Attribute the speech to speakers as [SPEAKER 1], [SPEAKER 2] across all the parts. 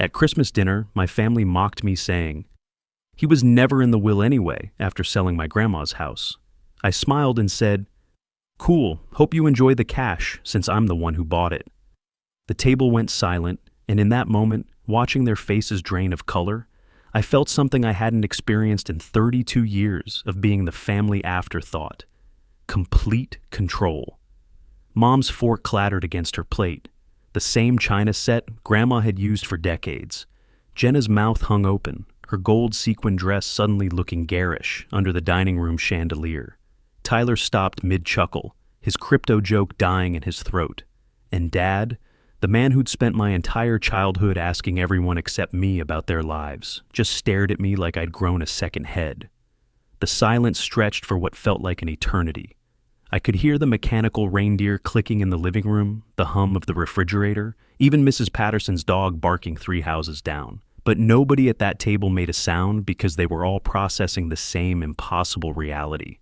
[SPEAKER 1] At Christmas dinner, my family mocked me saying, "He was never in the will anyway," after selling my grandma's house. I smiled and said, "Cool, hope you enjoy the cash since I'm the one who bought it." The table went silent, and in that moment, watching their faces drain of color, I felt something I hadn't experienced in 32 years of being the family afterthought. Complete control. Mom's fork clattered against her plate, the same china set Grandma had used for decades. Jenna's mouth hung open, her gold sequin dress suddenly looking garish under the dining room chandelier. Tyler stopped mid-chuckle, his crypto joke dying in his throat. And Dad, the man who'd spent my entire childhood asking everyone except me about their lives, just stared at me like I'd grown a second head. The silence stretched for what felt like an eternity. I could hear the mechanical reindeer clicking in the living room, the hum of the refrigerator, even Mrs. Patterson's dog barking 3 houses down. But nobody at that table made a sound because they were all processing the same impossible reality.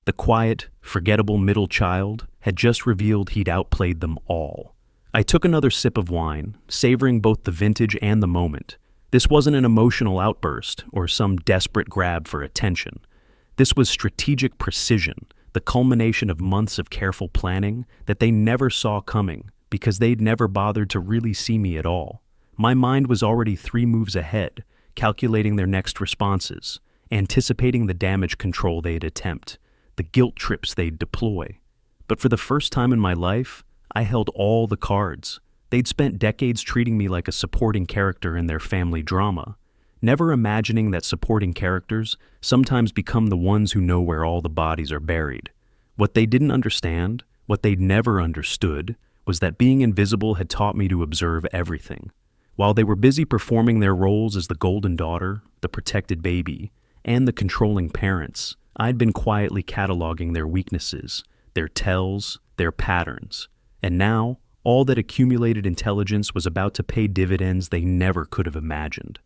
[SPEAKER 1] The quiet, forgettable middle child had just revealed he'd outplayed them all. I took another sip of wine, savoring both the vintage and the moment. This wasn't an emotional outburst or some desperate grab for attention. This was strategic precision, the culmination of months of careful planning that they never saw coming because they'd never bothered to really see me at all. My mind was already 3 moves ahead, calculating their next responses, anticipating the damage control they'd attempt, the guilt trips they'd deploy. But for the first time in my life, I held all the cards. They'd spent decades treating me like a supporting character in their family drama, never imagining that supporting characters sometimes become the ones who know where all the bodies are buried. What they didn't understand, what they'd never understood, was that being invisible had taught me to observe everything. While they were busy performing their roles as the golden daughter, the protected baby, and the controlling parents, I'd been quietly cataloging their weaknesses, their tells, their patterns. And now, all that accumulated intelligence was about to pay dividends they never could have imagined.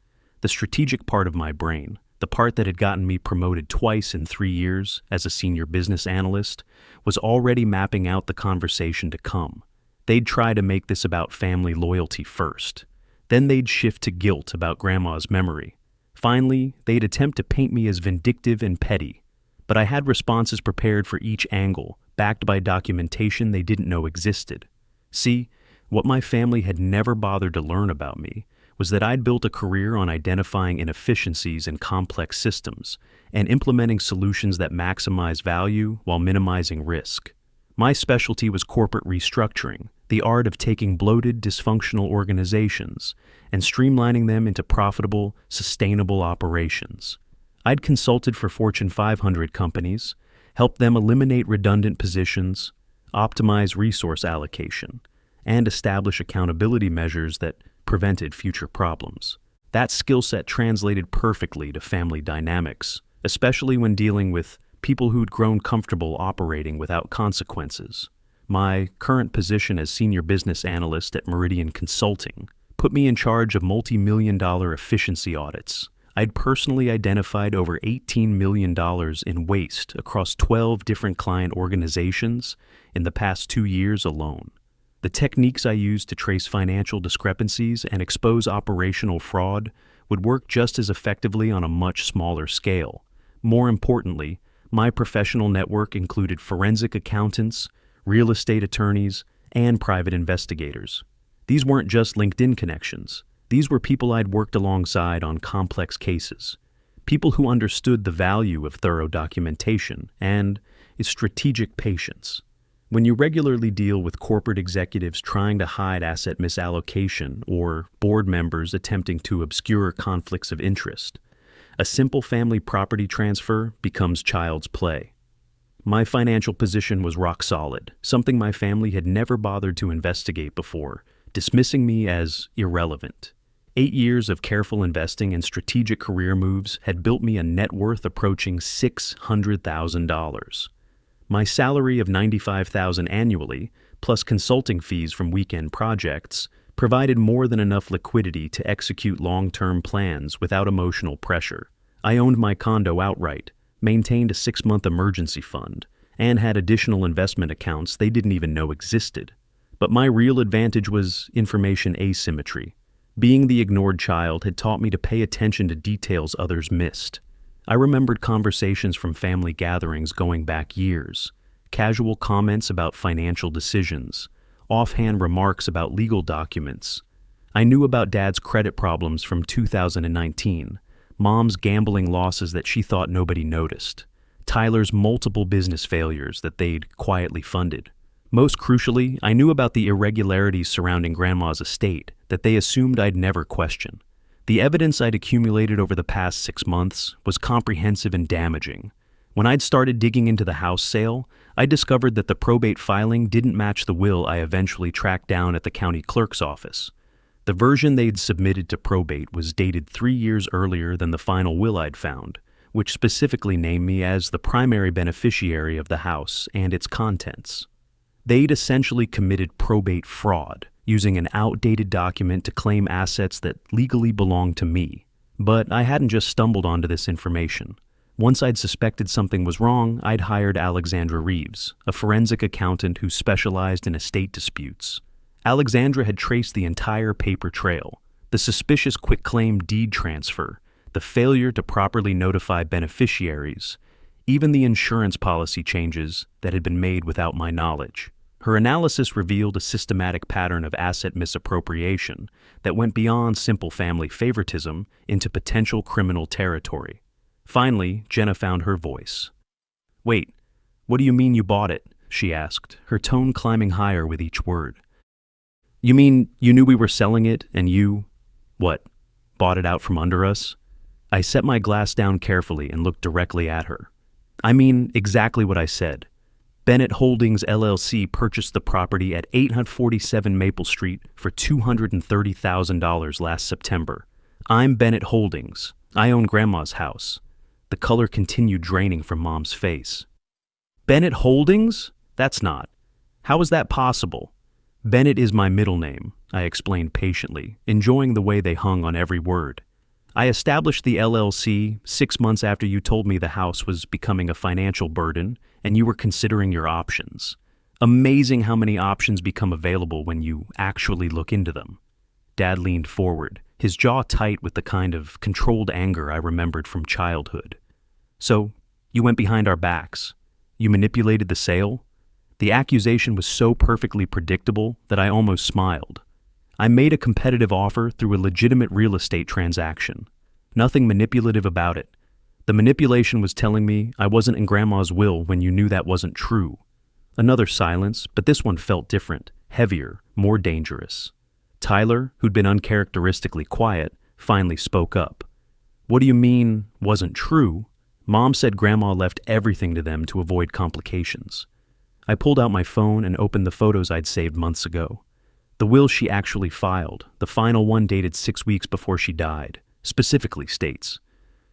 [SPEAKER 1] The strategic part of my brain, the part that had gotten me promoted twice in 3 years as a senior business analyst, was already mapping out the conversation to come. They'd try to make this about family loyalty first. Then they'd shift to guilt about Grandma's memory. Finally, they'd attempt to paint me as vindictive and petty. But I had responses prepared for each angle, backed by documentation they didn't know existed. See, what my family had never bothered to learn about me was that I'd built a career on identifying inefficiencies in complex systems and implementing solutions that maximize value while minimizing risk. My specialty was corporate restructuring, the art of taking bloated, dysfunctional organizations and streamlining them into profitable, sustainable operations. I'd consulted for Fortune 500 companies, helped them eliminate redundant positions, optimize resource allocation, and establish accountability measures that prevented future problems. That skill set translated perfectly to family dynamics, especially when dealing with people who'd grown comfortable operating without consequences. My current position as senior business analyst at Meridian Consulting put me in charge of multi-million-dollar efficiency audits. I'd personally identified over $18 million in waste across 12 different client organizations in the past 2 years alone. The techniques I used to trace financial discrepancies and expose operational fraud would work just as effectively on a much smaller scale. More importantly, my professional network included forensic accountants, real estate attorneys, and private investigators. These weren't just LinkedIn connections. These were people I'd worked alongside on complex cases, people who understood the value of thorough documentation and strategic patience. When you regularly deal with corporate executives trying to hide asset misallocation or board members attempting to obscure conflicts of interest, a simple family property transfer becomes child's play. My financial position was rock solid, something my family had never bothered to investigate before, dismissing me as irrelevant. 8 years of careful investing and strategic career moves had built me a net worth approaching $600,000. My salary of $95,000 annually, plus consulting fees from weekend projects, provided more than enough liquidity to execute long-term plans without emotional pressure. I owned my condo outright, maintained a 6-month emergency fund, and had additional investment accounts they didn't even know existed. But my real advantage was information asymmetry. Being the ignored child had taught me to pay attention to details others missed. I remembered conversations from family gatherings going back years, casual comments about financial decisions, offhand remarks about legal documents. I knew about Dad's credit problems from 2019, Mom's gambling losses that she thought nobody noticed, Tyler's multiple business failures that they'd quietly funded. Most crucially, I knew about the irregularities surrounding Grandma's estate that they assumed I'd never question. The evidence I'd accumulated over the past 6 months was comprehensive and damaging. When I'd started digging into the house sale, I discovered that the probate filing didn't match the will I eventually tracked down at the county clerk's office. The version they'd submitted to probate was dated 3 years earlier than the final will I'd found, which specifically named me as the primary beneficiary of the house and its contents. They'd essentially committed probate fraud, using an outdated document to claim assets that legally belonged to me. But I hadn't just stumbled onto this information. Once I'd suspected something was wrong, I'd hired Alexandra Reeves, a forensic accountant who specialized in estate disputes. Alexandra had traced the entire paper trail, the suspicious quitclaim deed transfer, the failure to properly notify beneficiaries, even the insurance policy changes that had been made without my knowledge. Her analysis revealed a systematic pattern of asset misappropriation that went beyond simple family favoritism into potential criminal territory. Finally, Jenna found her voice. "Wait, what do you mean you bought it?" she asked, her tone climbing higher with each word. "You mean you knew we were selling it and you, bought it out from under us?" I set my glass down carefully and looked directly at her. "I mean exactly what I said. Bennett Holdings LLC purchased the property at 847 Maple Street for $230,000 last September. I'm Bennett Holdings. I own Grandma's house." The color continued draining from Mom's face. "Bennett Holdings? That's not. How is that possible?" "Bennett is my middle name," I explained patiently, enjoying the way they hung on every word. "I established the LLC 6 months after you told me the house was becoming a financial burden and you were considering your options. Amazing how many options become available when you actually look into them." Dad leaned forward, his jaw tight with the kind of controlled anger I remembered from childhood. "So, you went behind our backs. You manipulated the sale?" The accusation was so perfectly predictable that I almost smiled. "I made a competitive offer through a legitimate real estate transaction. Nothing manipulative about it. The manipulation was telling me I wasn't in Grandma's will when you knew that wasn't true." Another silence, but this one felt different, heavier, more dangerous. Tyler, who'd been uncharacteristically quiet, finally spoke up. "What do you mean, wasn't true?" "Mom said Grandma left everything to them to avoid complications." I pulled out my phone and opened the photos I'd saved months ago. The will she actually filed, the final one dated 6 weeks before she died, specifically states,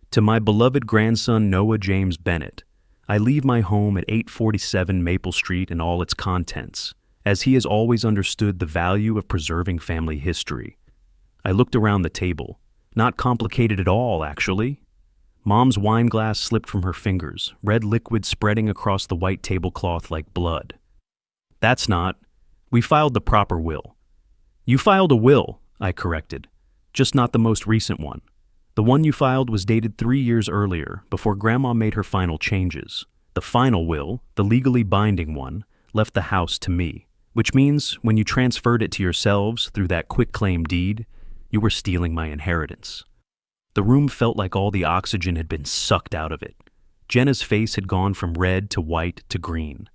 [SPEAKER 1] "To my beloved grandson Noah James Bennett, I leave my home at 847 Maple Street and all its contents, as he has always understood the value of preserving family history." I looked around the table. Not complicated at all, actually. Mom's wine glass slipped from her fingers, red liquid spreading across the white tablecloth like blood. "That's not. We filed the proper will." "You filed a will," I corrected, "just not the most recent one. The one you filed was dated 3 years earlier, before Grandma made her final changes. The final will, the legally binding one, left the house to me, which means when you transferred it to yourselves through that quitclaim deed, you were stealing my inheritance." The room felt like all the oxygen had been sucked out of it. Jenna's face had gone from red to white to green.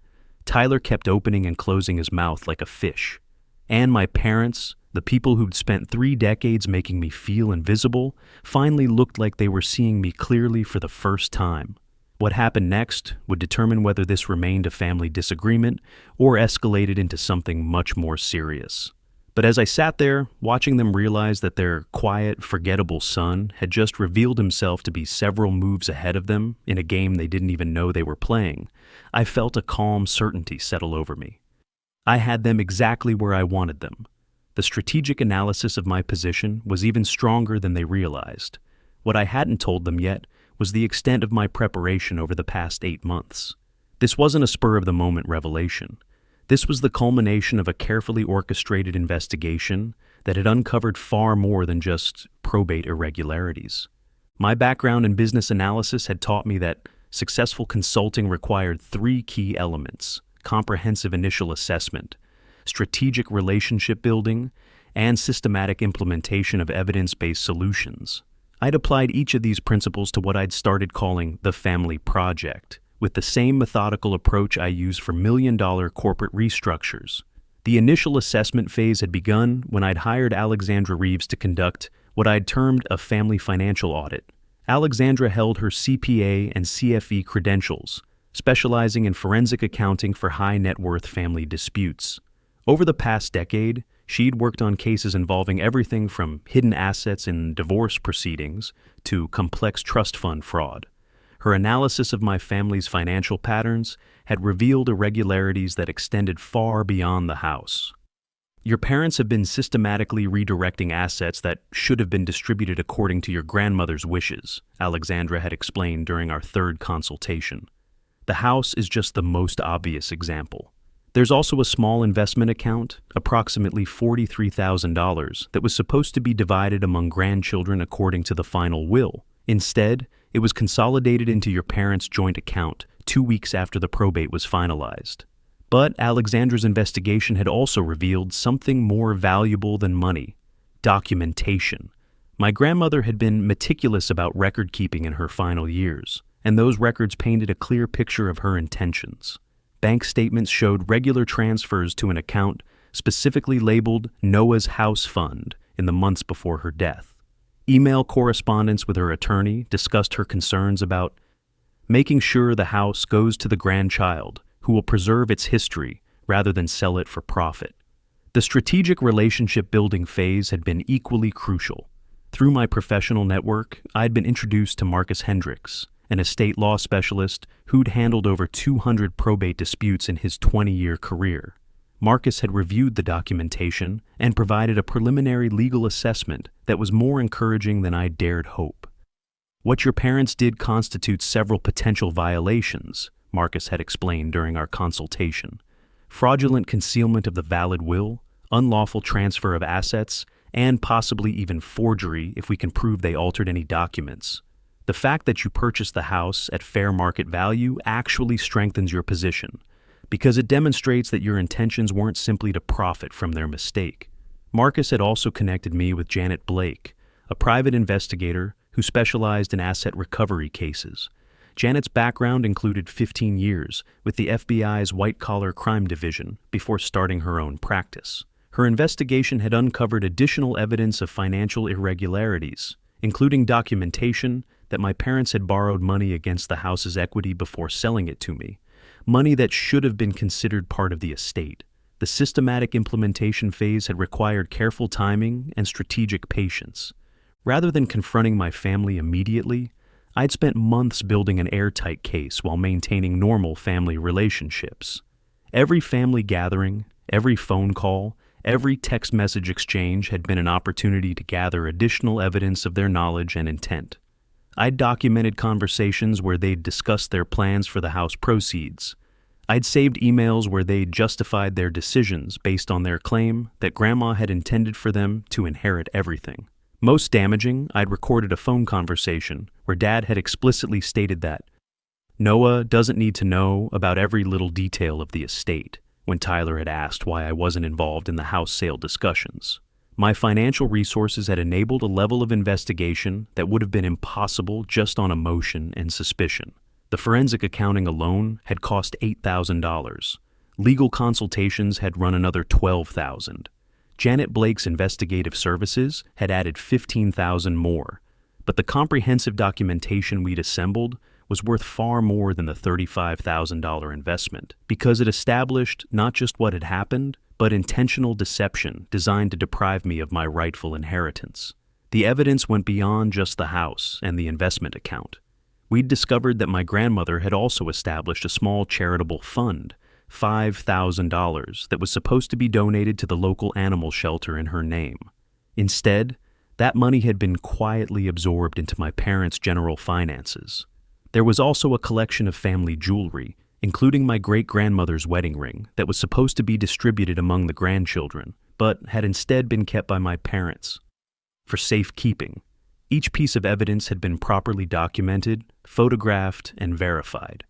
[SPEAKER 1] Tyler kept opening and closing his mouth like a fish. And my parents, the people who'd spent 3 decades making me feel invisible, finally looked like they were seeing me clearly for the first time. What happened next would determine whether this remained a family disagreement or escalated into something much more serious. But as I sat there, watching them realize that their quiet, forgettable son had just revealed himself to be several moves ahead of them in a game they didn't even know they were playing, I felt a calm certainty settle over me. I had them exactly where I wanted them. The strategic analysis of my position was even stronger than they realized. What I hadn't told them yet was the extent of my preparation over the past 8 months. This wasn't a spur-of-the-moment revelation. This was the culmination of a carefully orchestrated investigation that had uncovered far more than just probate irregularities. My background in business analysis had taught me that successful consulting required three key elements: comprehensive initial assessment, strategic relationship building, and systematic implementation of evidence-based solutions. I'd applied each of these principles to what I'd started calling the family project, with the same methodical approach I use for million-dollar corporate restructures. The initial assessment phase had begun when I'd hired Alexandra Reeves to conduct what I'd termed a family financial audit. Alexandra held her CPA and CFE credentials, specializing in forensic accounting for high-net-worth family disputes. Over the past decade, she'd worked on cases involving everything from hidden assets in divorce proceedings to complex trust fund fraud. Her analysis of my family's financial patterns had revealed irregularities that extended far beyond the house. Your parents have been systematically redirecting assets that should have been distributed according to your grandmother's wishes, Alexandra had explained during our third consultation. The house is just the most obvious example. There's also a small investment account, approximately $43,000, that was supposed to be divided among grandchildren according to the final will. Instead, it was consolidated into your parents' joint account 2 weeks after the probate was finalized. But Alexandra's investigation had also revealed something more valuable than money: documentation. My grandmother had been meticulous about record keeping in her final years, and those records painted a clear picture of her intentions. Bank statements showed regular transfers to an account specifically labeled Noah's House Fund in the months before her death. Email correspondence with her attorney discussed her concerns about making sure the house goes to the grandchild, who will preserve its history rather than sell it for profit. The strategic relationship building phase had been equally crucial. Through my professional network, I'd been introduced to Marcus Hendricks, an estate law specialist who'd handled over 200 probate disputes in his 20-year career. Marcus had reviewed the documentation and provided a preliminary legal assessment that was more encouraging than I dared hope. What your parents did constitutes several potential violations, Marcus had explained during our consultation: fraudulent concealment of the valid will, unlawful transfer of assets, and possibly even forgery if we can prove they altered any documents. The fact that you purchased the house at fair market value actually strengthens your position, because it demonstrates that your intentions weren't simply to profit from their mistake. Marcus had also connected me with Janet Blake, a private investigator who specialized in asset recovery cases. Janet's background included 15 years with the FBI's white-collar crime division before starting her own practice. Her investigation had uncovered additional evidence of financial irregularities, including documentation that my parents had borrowed money against the house's equity before selling it to me, money that should have been considered part of the estate. The systematic implementation phase had required careful timing and strategic patience. Rather than confronting my family immediately, I'd spent months building an airtight case while maintaining normal family relationships. Every family gathering, every phone call, every text message exchange had been an opportunity to gather additional evidence of their knowledge and intent. I'd documented conversations where they'd discussed their plans for the house proceeds. I'd saved emails where they'd justified their decisions based on their claim that Grandma had intended for them to inherit everything. Most damaging, I'd recorded a phone conversation where Dad had explicitly stated that Noah doesn't need to know about every little detail of the estate, when Tyler had asked why I wasn't involved in the house sale discussions. My financial resources had enabled a level of investigation that would have been impossible just on emotion and suspicion. The forensic accounting alone had cost $8,000. Legal consultations had run another $12,000. Janet Blake's investigative services had added $15,000 more, but the comprehensive documentation we'd assembled was worth far more than the $35,000 investment, because it established not just what had happened, but intentional deception designed to deprive me of my rightful inheritance. The evidence went beyond just the house and the investment account. We'd discovered that my grandmother had also established a small charitable fund, $5,000, that was supposed to be donated to the local animal shelter in her name. Instead, that money had been quietly absorbed into my parents' general finances. There was also a collection of family jewelry, including my great-grandmother's wedding ring, that was supposed to be distributed among the grandchildren, but had instead been kept by my parents for safekeeping. Each piece of evidence had been properly documented, photographed, and verified.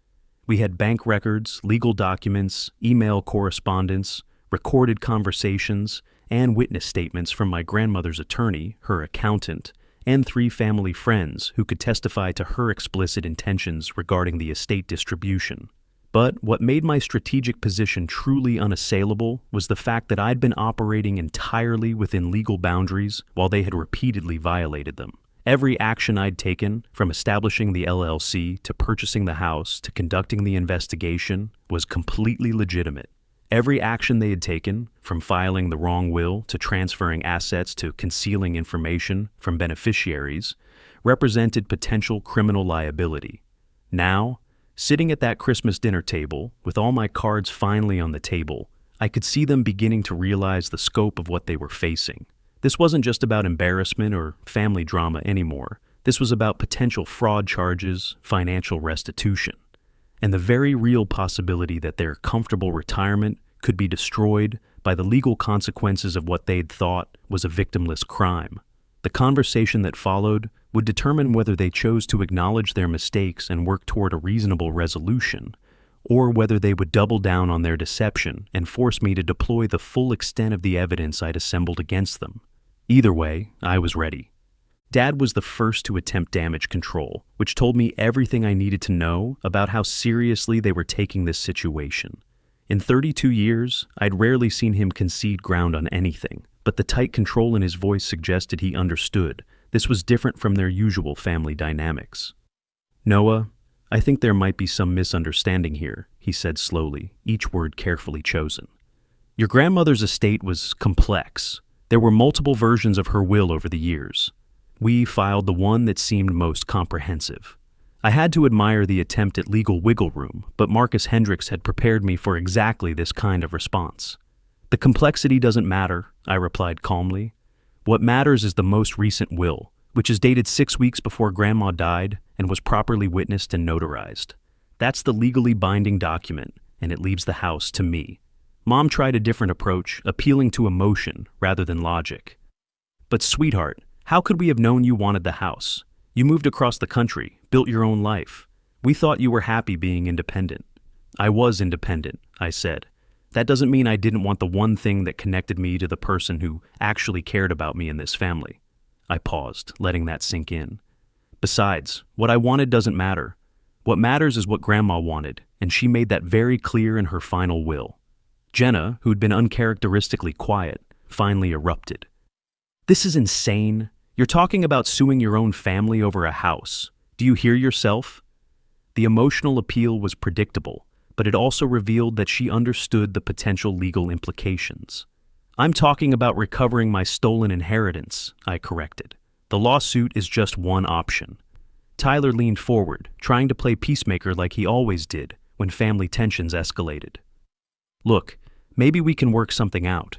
[SPEAKER 1] We had bank records, legal documents, email correspondence, recorded conversations, and witness statements from my grandmother's attorney, her accountant, and 3 family friends who could testify to her explicit intentions regarding the estate distribution. But what made my strategic position truly unassailable was the fact that I'd been operating entirely within legal boundaries while they had repeatedly violated them. Every action I'd taken, from establishing the LLC to purchasing the house to conducting the investigation, was completely legitimate. Every action they had taken, from filing the wrong will to transferring assets to concealing information from beneficiaries, represented potential criminal liability. Now, sitting at that Christmas dinner table, with all my cards finally on the table, I could see them beginning to realize the scope of what they were facing. This wasn't just about embarrassment or family drama anymore. This was about potential fraud charges, financial restitution, and the very real possibility that their comfortable retirement could be destroyed by the legal consequences of what they'd thought was a victimless crime. The conversation that followed would determine whether they chose to acknowledge their mistakes and work toward a reasonable resolution, or whether they would double down on their deception and force me to deploy the full extent of the evidence I'd assembled against them. Either way, I was ready. Dad was the first to attempt damage control, which told me everything I needed to know about how seriously they were taking this situation. In 32 years, I'd rarely seen him concede ground on anything, but the tight control in his voice suggested he understood. This was different from their usual family dynamics. "Noah, I think there might be some misunderstanding here," he said slowly, each word carefully chosen. "Your grandmother's estate was complex. There were multiple versions of her will over the years. We filed the one that seemed most comprehensive. I had to admire the attempt at legal wiggle room, but Marcus Hendricks had prepared me for exactly this kind of response. The complexity doesn't matter," I replied calmly. "What matters is the most recent will, which is dated 6 weeks before Grandma died and was properly witnessed and notarized. That's the legally binding document, and it leaves the house to me. Mom tried a different approach, appealing to emotion rather than logic. But sweetheart, how could we have known you wanted the house? You moved across the country, built your own life. We thought you were happy being independent." "I was independent," I said. "That doesn't mean I didn't want the one thing that connected me to the person who actually cared about me in this family." I paused, letting that sink in. "Besides, what I wanted doesn't matter. What matters is what Grandma wanted, and she made that very clear in her final will." Jenna, who'd been uncharacteristically quiet, finally erupted. "This is insane. You're talking about suing your own family over a house. Do you hear yourself?" The emotional appeal was predictable, but it also revealed that she understood the potential legal implications. "I'm talking about recovering my stolen inheritance," I corrected. "The lawsuit is just one option." Tyler leaned forward, trying to play peacemaker like he always did when family tensions escalated. "Look, maybe we can work something out.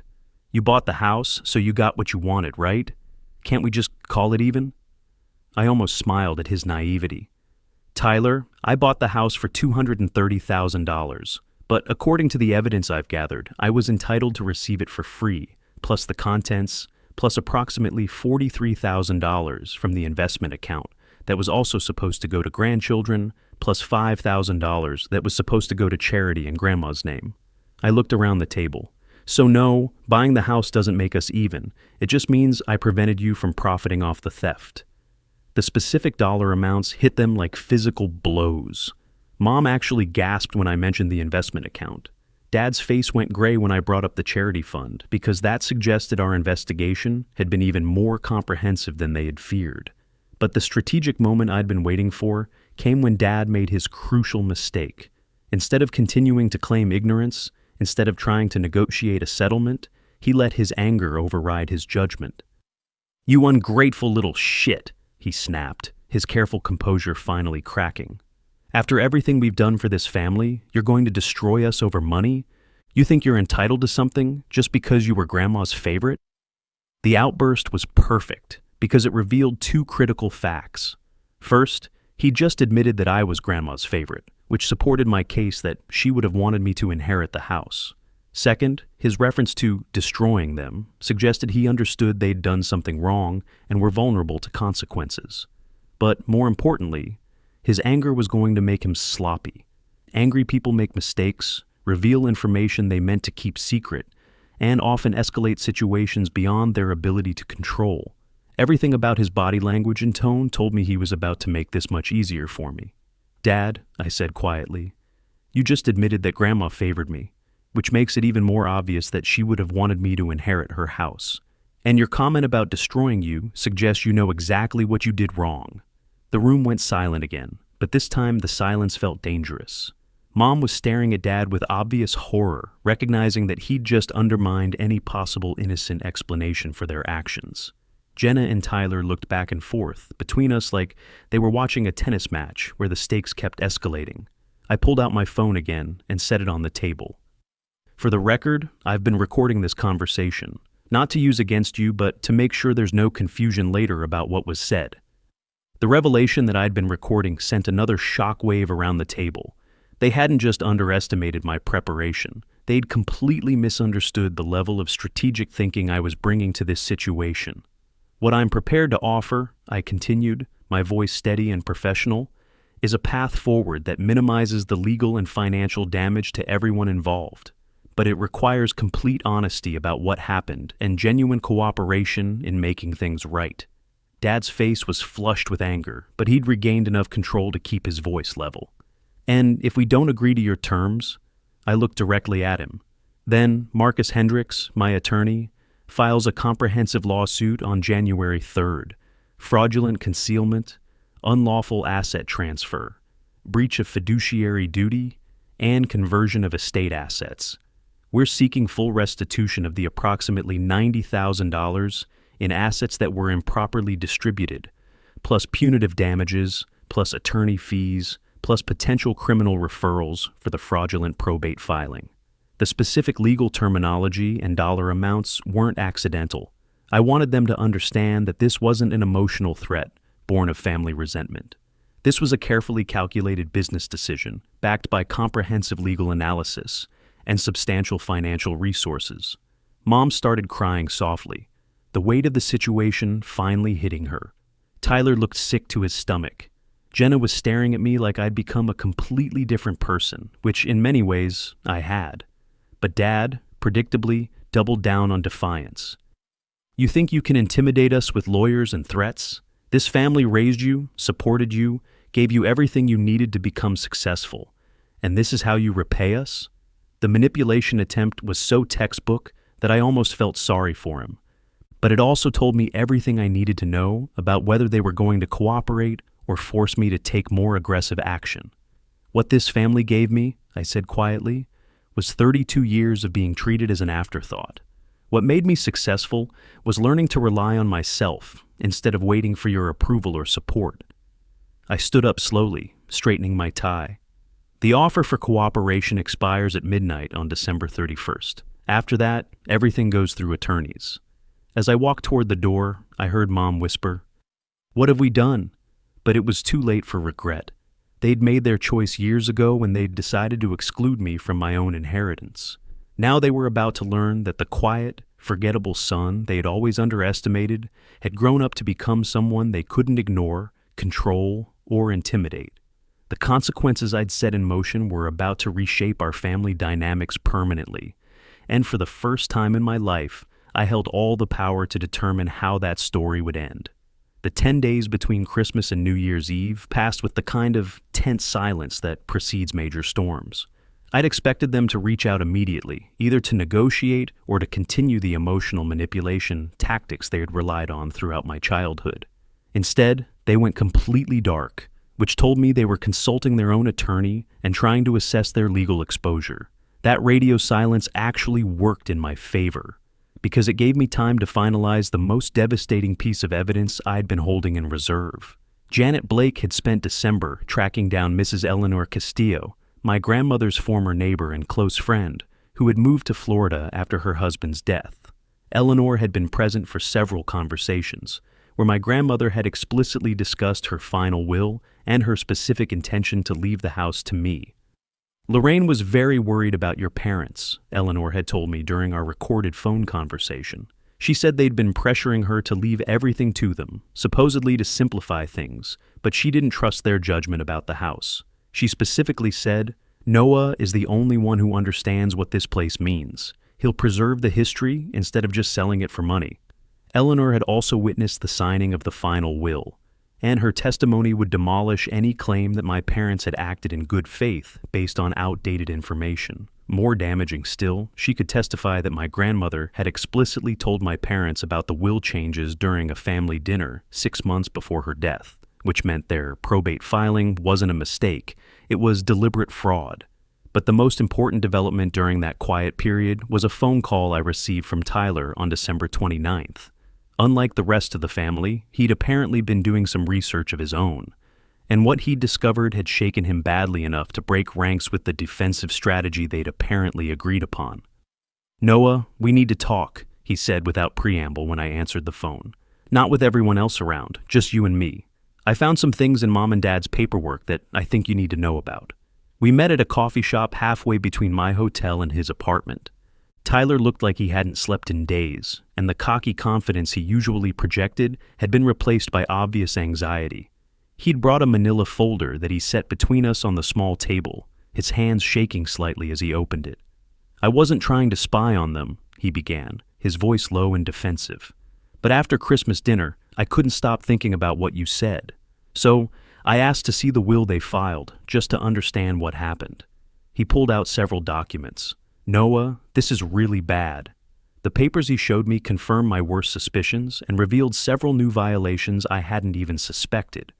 [SPEAKER 1] You bought the house, so you got what you wanted, right? Can't we just call it even?" I almost smiled at his naivety. "Tyler, I bought the house for $230,000, but according to the evidence I've gathered, I was entitled to receive it for free, plus the contents, plus approximately $43,000 from the investment account that was also supposed to go to grandchildren, plus $5,000 that was supposed to go to charity in Grandma's name." I looked around the table. "So no, buying the house doesn't make us even. It just means I prevented you from profiting off the theft." The specific dollar amounts hit them like physical blows. Mom actually gasped when I mentioned the investment account. Dad's face went gray when I brought up the charity fund, because that suggested our investigation had been even more comprehensive than they had feared. But the strategic moment I'd been waiting for came when Dad made his crucial mistake. Instead of continuing to claim ignorance, instead of trying to negotiate a settlement, he let his anger override his judgment. "You ungrateful little shit," he snapped, his careful composure finally cracking. "After everything we've done for this family, you're going to destroy us over money? You think you're entitled to something just because you were Grandma's favorite?" The outburst was perfect because it revealed 2 critical facts. First, he just admitted that I was Grandma's favorite, which supported my case that she would have wanted me to inherit the house. Second, his reference to destroying them suggested he understood they'd done something wrong and were vulnerable to consequences. But more importantly, his anger was going to make him sloppy. Angry people make mistakes, reveal information they meant to keep secret, and often escalate situations beyond their ability to control. Everything about his body language and tone told me he was about to make this much easier for me. "Dad," I said quietly, "you just admitted that Grandma favored me, which makes it even more obvious that she would have wanted me to inherit her house. And your comment about destroying you suggests you know exactly what you did wrong." The room went silent again, but this time the silence felt dangerous. Mom was staring at Dad with obvious horror, recognizing that he'd just undermined any possible innocent explanation for their actions. Jenna and Tyler looked back and forth between us like they were watching a tennis match where the stakes kept escalating. I pulled out my phone again and set it on the table. "For the record, I've been recording this conversation, not to use against you, but to make sure there's no confusion later about what was said." The revelation that I'd been recording sent another shockwave around the table. They hadn't just underestimated my preparation, they'd completely misunderstood the level of strategic thinking I was bringing to this situation. "What I'm prepared to offer," I continued, my voice steady and professional, "is a path forward that minimizes the legal and financial damage to everyone involved. But it requires complete honesty about what happened and genuine cooperation in making things right." Dad's face was flushed with anger, but he'd regained enough control to keep his voice level. "And if we don't agree to your terms," I looked directly at him, "then Marcus Hendricks, my attorney, files a comprehensive lawsuit on January 3rd, fraudulent concealment, unlawful asset transfer, breach of fiduciary duty, and conversion of estate assets. We're seeking full restitution of the approximately $90,000 in assets that were improperly distributed, plus punitive damages, plus attorney fees, plus potential criminal referrals for the fraudulent probate filing." The specific legal terminology and dollar amounts weren't accidental. I wanted them to understand that this wasn't an emotional threat born of family resentment. This was a carefully calculated business decision, backed by comprehensive legal analysis and substantial financial resources. Mom started crying softly, the weight of the situation finally hitting her. Tyler looked sick to his stomach. Jenna was staring at me like I'd become a completely different person, which in many ways I had. But Dad, predictably, doubled down on defiance. "You think you can intimidate us with lawyers and threats? This family raised you, supported you, gave you everything you needed to become successful. And this is how you repay us?" The manipulation attempt was so textbook that I almost felt sorry for him. But it also told me everything I needed to know about whether they were going to cooperate or force me to take more aggressive action. "What this family gave me," I said quietly, "was 32 years of being treated as an afterthought. What made me successful was learning to rely on myself instead of waiting for your approval or support." I stood up slowly, straightening my tie. "The offer for cooperation expires at midnight on December 31st. After that, everything goes through attorneys." As I walked toward the door, I heard Mom whisper, "What have we done?" But it was too late for regret. They'd made their choice years ago when they'd decided to exclude me from my own inheritance. Now they were about to learn that the quiet, forgettable son they had always underestimated had grown up to become someone they couldn't ignore, control, or intimidate. The consequences I'd set in motion were about to reshape our family dynamics permanently, and for the first time in my life, I held all the power to determine how that story would end. The 10 days between Christmas and New Year's Eve passed with the kind of tense silence that precedes major storms. I'd expected them to reach out immediately, either to negotiate or to continue the emotional manipulation tactics they had relied on throughout my childhood. Instead, they went completely dark, which told me they were consulting their own attorney and trying to assess their legal exposure. That radio silence actually worked in my favor, because it gave me time to finalize the most devastating piece of evidence I'd been holding in reserve. Janet Blake had spent December tracking down Mrs. Eleanor Castillo, my grandmother's former neighbor and close friend, who had moved to Florida after her husband's death. Eleanor had been present for several conversations, where my grandmother had explicitly discussed her final will and her specific intention to leave the house to me. Lorraine was very worried about your parents, Eleanor had told me during our recorded phone conversation. She said they'd been pressuring her to leave everything to them, supposedly to simplify things, but she didn't trust their judgment about the house. She specifically said, "Noah is the only one who understands what this place means. He'll preserve the history instead of just selling it for money." Eleanor had also witnessed the signing of the final will, and her testimony would demolish any claim that my parents had acted in good faith based on outdated information. More damaging still, she could testify that my grandmother had explicitly told my parents about the will changes during a family dinner 6 months before her death, which meant their probate filing wasn't a mistake, it was deliberate fraud. But the most important development during that quiet period was a phone call I received from Tyler on December 29th. Unlike the rest of the family, he'd apparently been doing some research of his own, and what he'd discovered had shaken him badly enough to break ranks with the defensive strategy they'd apparently agreed upon. "Noah, we need to talk," he said without preamble when I answered the phone. "Not with everyone else around, just you and me. I found some things in Mom and Dad's paperwork that I think you need to know about." We met at a coffee shop halfway between my hotel and his apartment. Tyler looked like he hadn't slept in days, and the cocky confidence he usually projected had been replaced by obvious anxiety. He'd brought a manila folder that he set between us on the small table, his hands shaking slightly as he opened it. "I wasn't trying to spy on them," he began, his voice low and defensive. "But after Christmas dinner, I couldn't stop thinking about what you said. So I asked to see the will they filed, just to understand what happened." He pulled out several documents. "Noah, this is really bad." The papers he showed me confirmed my worst suspicions and revealed several new violations I hadn't even suspected.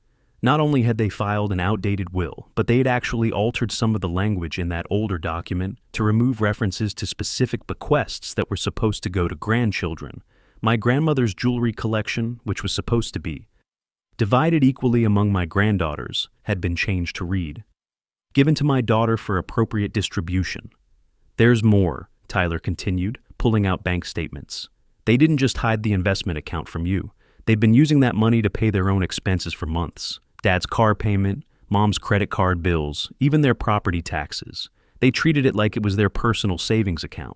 [SPEAKER 1] Not only had they filed an outdated will, but they had actually altered some of the language in that older document to remove references to specific bequests that were supposed to go to grandchildren. My grandmother's jewelry collection, which was supposed to be divided equally among my granddaughters, had been changed to read, "Given to my daughter for appropriate distribution." "There's more," Tyler continued, pulling out bank statements. "They didn't just hide the investment account from you. They've been using that money to pay their own expenses for months. Dad's car payment, Mom's credit card bills, even their property taxes. They treated it like it was their personal savings account."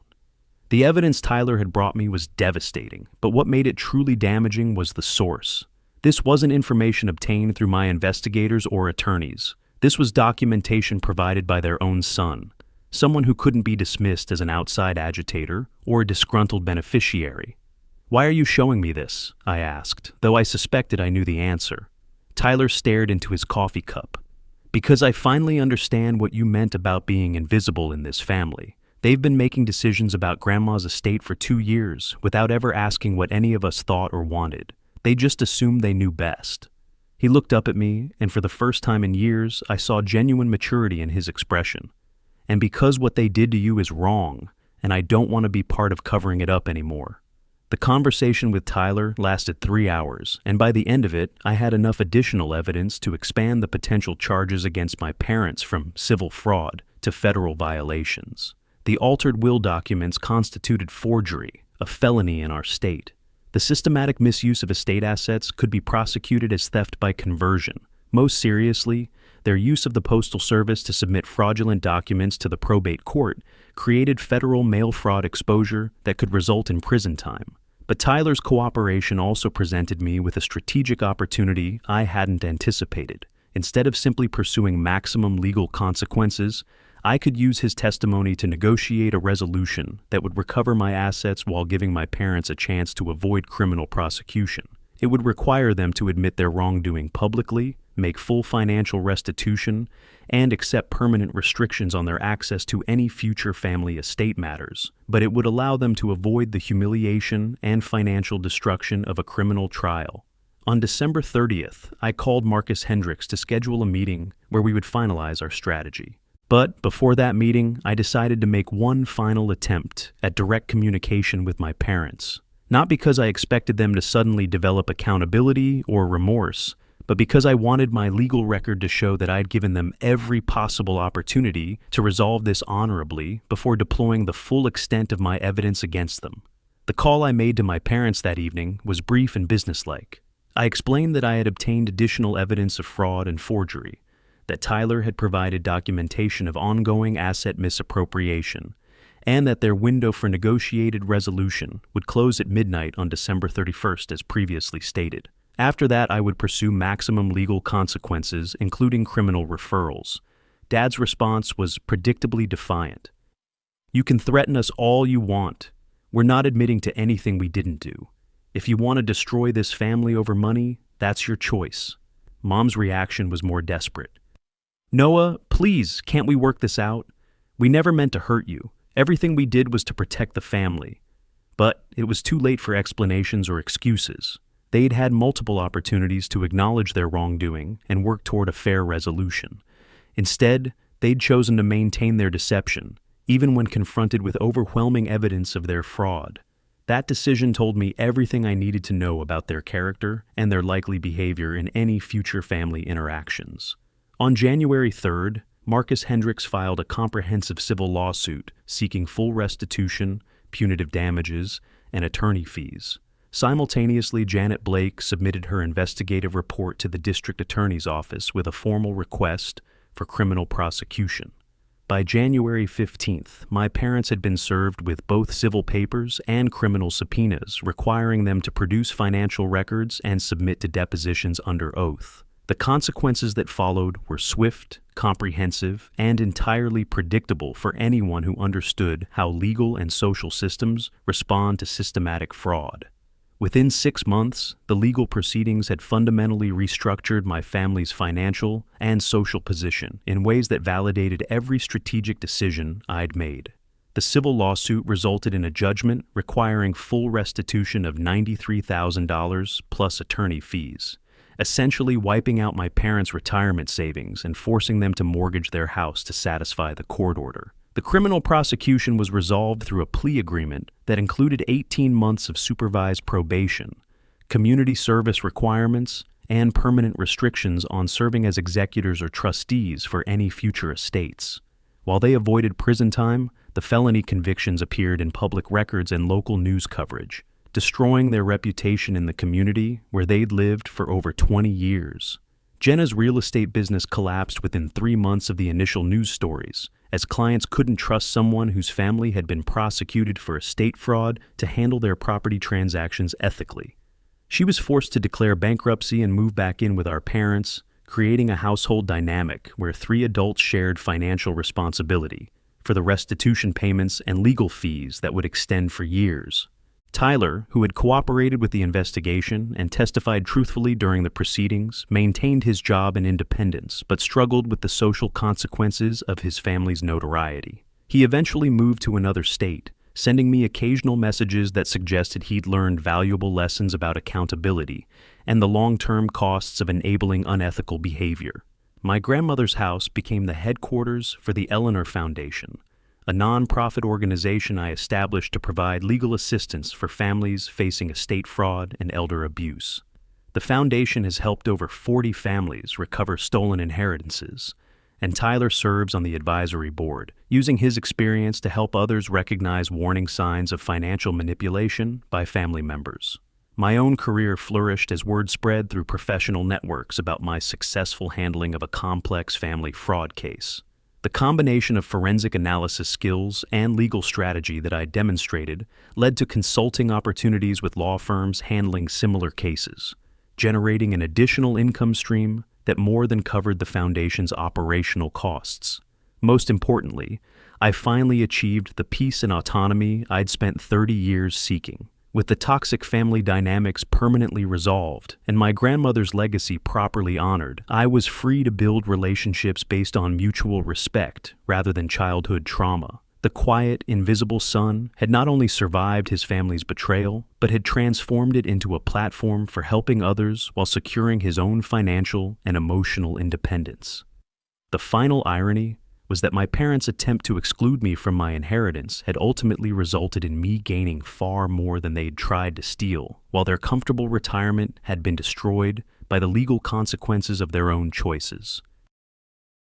[SPEAKER 1] The evidence Tyler had brought me was devastating, but what made it truly damaging was the source. This wasn't information obtained through my investigators or attorneys. This was documentation provided by their own son, someone who couldn't be dismissed as an outside agitator or a disgruntled beneficiary. "Why are you showing me this?" I asked, though I suspected I knew the answer. Tyler stared into his coffee cup. "Because I finally understand what you meant about being invisible in this family. They've been making decisions about Grandma's estate for 2 years without ever asking what any of us thought or wanted. They just assumed they knew best." He looked up at me, and for the first time in years, I saw genuine maturity in his expression. "And because what they did to you is wrong, and I don't want to be part of covering it up anymore." The conversation with Tyler lasted 3 hours, and by the end of it, I had enough additional evidence to expand the potential charges against my parents from civil fraud to federal violations. The altered will documents constituted forgery, a felony in our state. The systematic misuse of estate assets could be prosecuted as theft by conversion. Most seriously, their use of the Postal Service to submit fraudulent documents to the probate court created federal mail fraud exposure that could result in prison time. But Tyler's cooperation also presented me with a strategic opportunity I hadn't anticipated. Instead of simply pursuing maximum legal consequences, I could use his testimony to negotiate a resolution that would recover my assets while giving my parents a chance to avoid criminal prosecution. It would require them to admit their wrongdoing publicly, make full financial restitution, and accept permanent restrictions on their access to any future family estate matters, but it would allow them to avoid the humiliation and financial destruction of a criminal trial. On December 30th, I called Marcus Hendricks to schedule a meeting where we would finalize our strategy. But before that meeting, I decided to make one final attempt at direct communication with my parents. Not because I expected them to suddenly develop accountability or remorse, but because I wanted my legal record to show that I'd given them every possible opportunity to resolve this honorably before deploying the full extent of my evidence against them. The call I made to my parents that evening was brief and businesslike. I explained that I had obtained additional evidence of fraud and forgery. that Tyler had provided documentation of ongoing asset misappropriation, and that their window for negotiated resolution would close at midnight on December 31st as previously stated. After that, I would pursue maximum legal consequences, including criminal referrals. Dad's response was predictably defiant. "You can threaten us all you want. We're not admitting to anything we didn't do. If you want to destroy this family over money, that's your choice." Mom's reaction was more desperate. "Noah, please, can't we work this out? We never meant to hurt you. Everything we did was to protect the family." But it was too late for explanations or excuses. They'd had multiple opportunities to acknowledge their wrongdoing and work toward a fair resolution. Instead, they'd chosen to maintain their deception, even when confronted with overwhelming evidence of their fraud. That decision told me everything I needed to know about their character and their likely behavior in any future family interactions. On January 3rd, Marcus Hendricks filed a comprehensive civil lawsuit seeking full restitution, punitive damages, and attorney fees. Simultaneously, Janet Blake submitted her investigative report to the district attorney's office with a formal request for criminal prosecution. By January 15th, my parents had been served with both civil papers and criminal subpoenas requiring them to produce financial records and submit to depositions under oath. The consequences that followed were swift, comprehensive, and entirely predictable for anyone who understood how legal and social systems respond to systematic fraud. Within 6 months, the legal proceedings had fundamentally restructured my family's financial and social position in ways that validated every strategic decision I'd made. The civil lawsuit resulted in a judgment requiring full restitution of $93,000 plus attorney fees, essentially wiping out my parents' retirement savings and forcing them to mortgage their house to satisfy the court order. The criminal prosecution was resolved through a plea agreement that included 18 months of supervised probation, community service requirements, and permanent restrictions on serving as executors or trustees for any future estates. While they avoided prison time, the felony convictions appeared in public records and local news coverage, destroying their reputation in the community where they'd lived for over 20 years. Jenna's real estate business collapsed within 3 months of the initial news stories, as clients couldn't trust someone whose family had been prosecuted for estate fraud to handle their property transactions ethically. She was forced to declare bankruptcy and move back in with our parents, creating a household dynamic where 3 adults shared financial responsibility for the restitution payments and legal fees that would extend for years. Tyler, who had cooperated with the investigation and testified truthfully during the proceedings, maintained his job and independence, but struggled with the social consequences of his family's notoriety. He eventually moved to another state, sending me occasional messages that suggested he'd learned valuable lessons about accountability and the long-term costs of enabling unethical behavior. My grandmother's house became the headquarters for the Eleanor Foundation, a non-profit organization I established to provide legal assistance for families facing estate fraud and elder abuse. The foundation has helped over 40 families recover stolen inheritances, and Tyler serves on the advisory board, using his experience to help others recognize warning signs of financial manipulation by family members. My own career flourished as word spread through professional networks about my successful handling of a complex family fraud case. The combination of forensic analysis skills and legal strategy that I demonstrated led to consulting opportunities with law firms handling similar cases, generating an additional income stream that more than covered the foundation's operational costs. Most importantly, I finally achieved the peace and autonomy I'd spent 30 years seeking. With the toxic family dynamics permanently resolved and my grandmother's legacy properly honored, I was free to build relationships based on mutual respect rather than childhood trauma. The quiet, invisible son had not only survived his family's betrayal, but had transformed it into a platform for helping others while securing his own financial and emotional independence. The final irony was that my parents' attempt to exclude me from my inheritance had ultimately resulted in me gaining far more than they'd tried to steal, while their comfortable retirement had been destroyed by the legal consequences of their own choices.